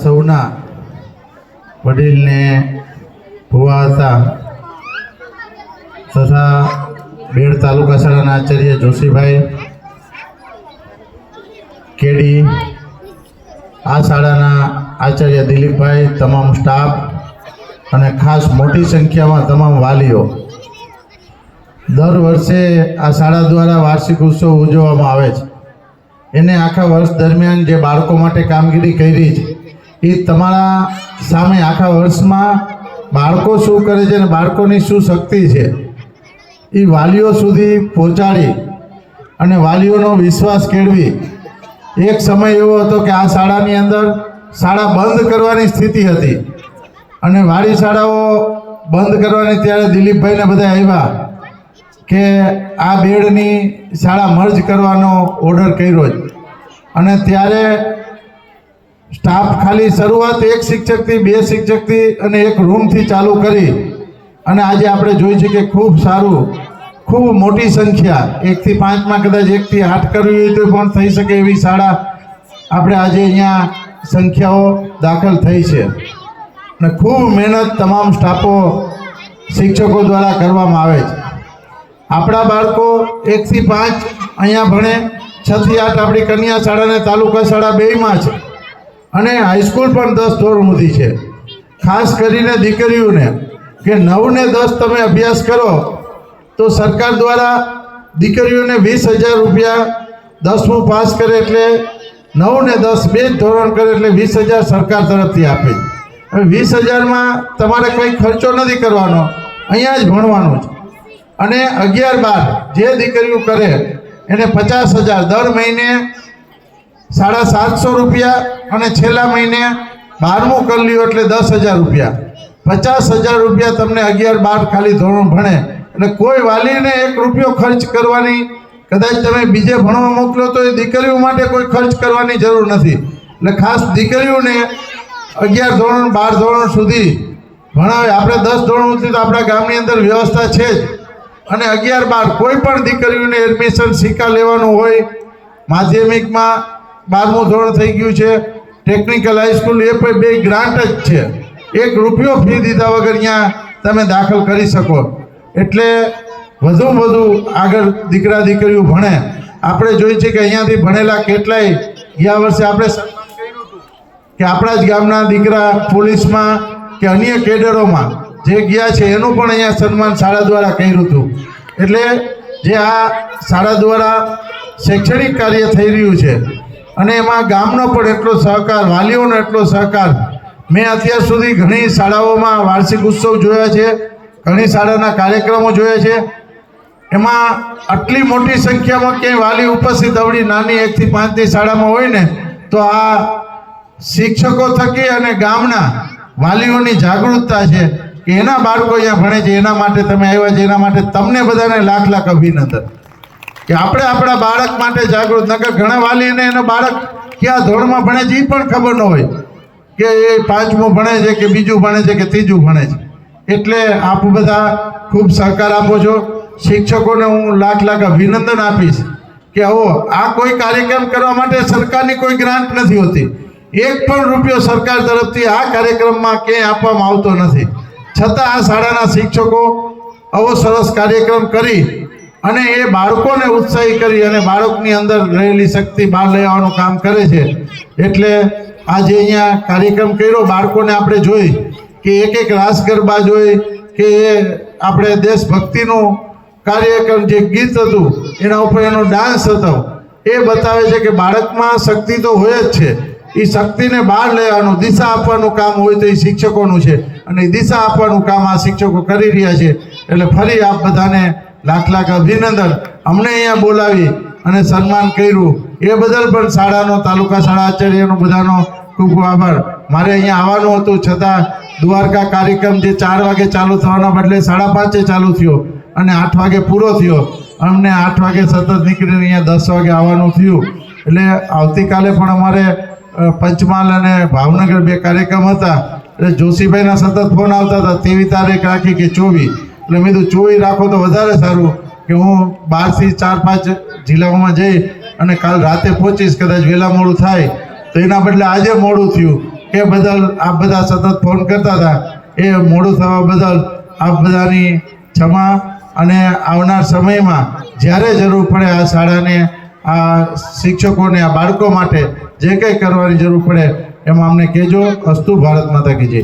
સૌના વડીલને ભુવા હતા તથા બેડ તાલુકા શાળાના આચાર્ય જોશીભાઈ કેડી, આ શાળાના આચાર્ય દિલીપભાઈ, તમામ સ્ટાફ અને ખાસ મોટી સંખ્યામાં તમામ વાલીઓ, દર વર્ષે આ શાળા દ્વારા વાર્ષિક ઉત્સવ ઉજવવામાં આવે છે. એને આખા વર્ષ દરમિયાન જે બાળકો માટે કામગીરી કરી છે એ તમારા સામે આખા વર્ષમાં બાળકો શું કરે છે અને બાળકોની શું શક્તિ છે એ વાલીઓ સુધી પહોંચાડી અને વાલીઓનો વિશ્વાસ કેળવી. એક સમય એવો હતો કે આ શાળાની અંદર શાળા બંધ કરવાની સ્થિતિ હતી અને વાડી શાળાઓ બંધ કરવાની, ત્યારે દિલીપભાઈને બધા આવ્યા કે આ બેડની શાળા મર્જ કરવાનો ઓર્ડર કર્યો જ. અને ત્યારે સ્ટાફ ખાલી શરૂઆત એક શિક્ષકથી, બે શિક્ષકથી અને એક રૂમથી ચાલુ કરી અને આજે આપણે જોઈ છે કે ખૂબ સારું, ખૂબ મોટી સંખ્યા 1 થી 5માં કદાચ 1 થી 8 કરવી હોય તો પણ થઈ શકે એવી શાળા આપણે આજે અહીંયા સંખ્યાઓ દાખલ થઈ છે. અને ખૂબ મહેનત તમામ સ્ટાફો, શિક્ષકો દ્વારા કરવામાં આવે છે. આપણા બાળકો 1 થી 5 અહીંયા ભણે, 6 થી 8 આપણી કન્યા શાળા અને તાલુકા શાળા બેયમાં છે અને હાઈસ્કૂલ પણ 10 ધોરણ સુધી છે. ખાસ કરીને દીકરીઓને કે 9 ને 10 તમે અભ્યાસ કરો તો સરકાર દ્વારા દીકરીઓને 20,000 રૂપિયા, 10મું પાસ કરે એટલે 9 ને 10 બે જ ધોરણ કરે એટલે 20,000 સરકાર તરફથી આપે. હવે 20,000માં તમારે કંઈ ખર્ચો નથી કરવાનો, અહીંયા જ ભણવાનું છે. અને 11-12 જે દીકરીઓ કરે એને 50,000 દર મહિને 750 રૂપિયા અને છેલ્લા મહિને 12મું કરી લ્યો એટલે 10,000 રૂપિયા, 50,000 રૂપિયા તમને 11-12 ખાલી ધોરણ ભણે. એટલે કોઈ વાલીને 1 રૂપિયો ખર્ચ કરવાની, કદાચ તમે બીજે ભણવા મોકલો તો એ દીકરીઓ માટે કોઈ ખર્ચ કરવાની જરૂર નથી. એટલે ખાસ દીકરીઓને 11 ધોરણ 12 ધોરણ સુધી ભણાવે. આપણે 10 ધોરણ સુધી તો આપણા ગામની અંદર વ્યવસ્થા છે જ. અને 11-12 કોઈ પણ દીકરીઓને એડમિશન સિક્કા લેવાનું હોય, માધ્યમિકમાં 12મું ધોરણ થઈ ગયું છે, ટેકનિકલ હાઈસ્કૂલ, એ પણ બે ગ્રાન્ટ જ છે. 1 રૂપિયો ફી દીધા વગર અહીંયા તમે દાખલ કરી શકો. એટલે વધુમાં વધુ આગળ દીકરા દીકરીઓ ભણે. આપણે જોઈએ છે કે અહીંયાથી ભણેલા કેટલાય, ગયા વર્ષે આપણે સન્માન કર્યું હતું કે આપણા જ ગામના દીકરા પોલીસમાં કે અન્ય કેડરોમાં જે ગયા છે એનું પણ અહીંયા સન્માન શાળા દ્વારા કર્યું હતું. એટલે જે આ શાળા દ્વારા શૈક્ષણિક કાર્ય થઈ રહ્યું છે અને એમાં ગામનો પણ એટલો સહકાર, વાલીઓનો એટલો સહકાર. મેં અત્યાર સુધી ઘણી શાળાઓમાં વાર્ષિક ઉત્સવ જોયા છે, ઘણી શાળાના કાર્યક્રમો જોયા છે. એમાં આટલી મોટી સંખ્યામાં ક્યાંય વાલી ઉપસ્થિત આવડી નાની 1 થી 5ની શાળામાં હોય ને તો આ શિક્ષકો થકી અને ગામના વાલીઓની જાગૃતતા છે કે એના બાળકો અહીંયા ભણે છે, એના માટે તમે આવ્યા છે, એના માટે તમને બધાને લાખ લાખ અભિનંદન કે આપણે આપણા બાળક માટે જાગૃત. નકર ઘણા વાલીને એનો બાળક કયા ધોરણમાં ભણે છે એ પણ ખબર ન હોય કે એ 5મું ભણે છે કે બીજું ભણે છે કે ત્રીજું ભણે છે. એટલે આપ બધા ખૂબ સહકાર આપો છો. શિક્ષકોને હું લાખ લાખ અભિનંદન આપીશ કે આવો આ કોઈ કાર્યક્રમ કરવા માટે સરકારની કોઈ ગ્રાન્ટ નથી હોતી, 1 પણ રૂપિયો સરકાર તરફથી આ કાર્યક્રમમાં ક્યાંય આપવામાં આવતો નથી. છતાં આ શાળાના શિક્ષકો આવો સરસ કાર્યક્રમ કરી અને એ બાળકોને ઉત્સાહી કરી અને બાળકની અંદર રહેલી શક્તિ બહાર લઈ આવવાનું કામ કરે છે. એટલે આજે અહીંયા કાર્યક્રમ કર્યો, બાળકોને આપણે જોઈ કે એક રાસ ગરબા જોઈ કે આપણે દેશભક્તિનું કાર્યક્રમ જે ગીત હતું એના ઉપર એનો ડાન્સ હતો, એ બતાવે છે કે બાળકમાં શક્તિ તો હોય જ છે. એ શક્તિને બહાર લઈ આવવાનું, દિશા આપવાનું કામ હોય તો એ શિક્ષકોનું છે અને એ દિશા આપવાનું કામ આ શિક્ષકો કરી રહ્યા છે. એટલે ફરી આપ બધાને લાખ લાખ અભિનંદન. અમને અહીંયા બોલાવી અને સન્માન કર્યું એ બદલ પણ શાળાનો, તાલુકા શાળા આચાર્યનો બધાનો ખૂબ ખૂબ આભાર. મારે અહીંયા આવવાનું હતું છતાં દ્વારકા કાર્યક્રમ જે 4 વાગે ચાલુ થવાના બદલે 5:30 ચાલુ થયો અને 8 વાગે પૂરો થયો. અમને 8 વાગે સતત નીકળીને અહીંયા 10 વાગે આવવાનું થયું. એટલે આવતીકાલે પણ અમારે પંચમહાલ અને ભાવનગર 2 કાર્યક્રમ હતા. એટલે જોશીભાઈના સતત ફોન આવતા હતા, તેવી તારીખ રાખી કે 24. એટલે મેં કીધું 24 રાખો તો વધારે સારું કે હું 12 થી 4-5 જિલ્લાઓમાં જઈ અને કાલ રાતે પહોંચીશ. કદાચ વહેલા મોડું થાય તો એના બદલે આજે મોડું થયું એ બદલ આપ બધા સતત ફોન કરતા હતા, એ મોડું થવા બદલ આપ બધાની ક્ષમા, અને આવનાર સમયમાં જ્યારે જરૂર પડે આ શાળાને, આ શિક્ષકોને, આ બાળકો માટે જે કંઈ કરવાની જરૂર પડે એમાં અમને કહેજો. અસ્તુ. ભારત માતા કી જય.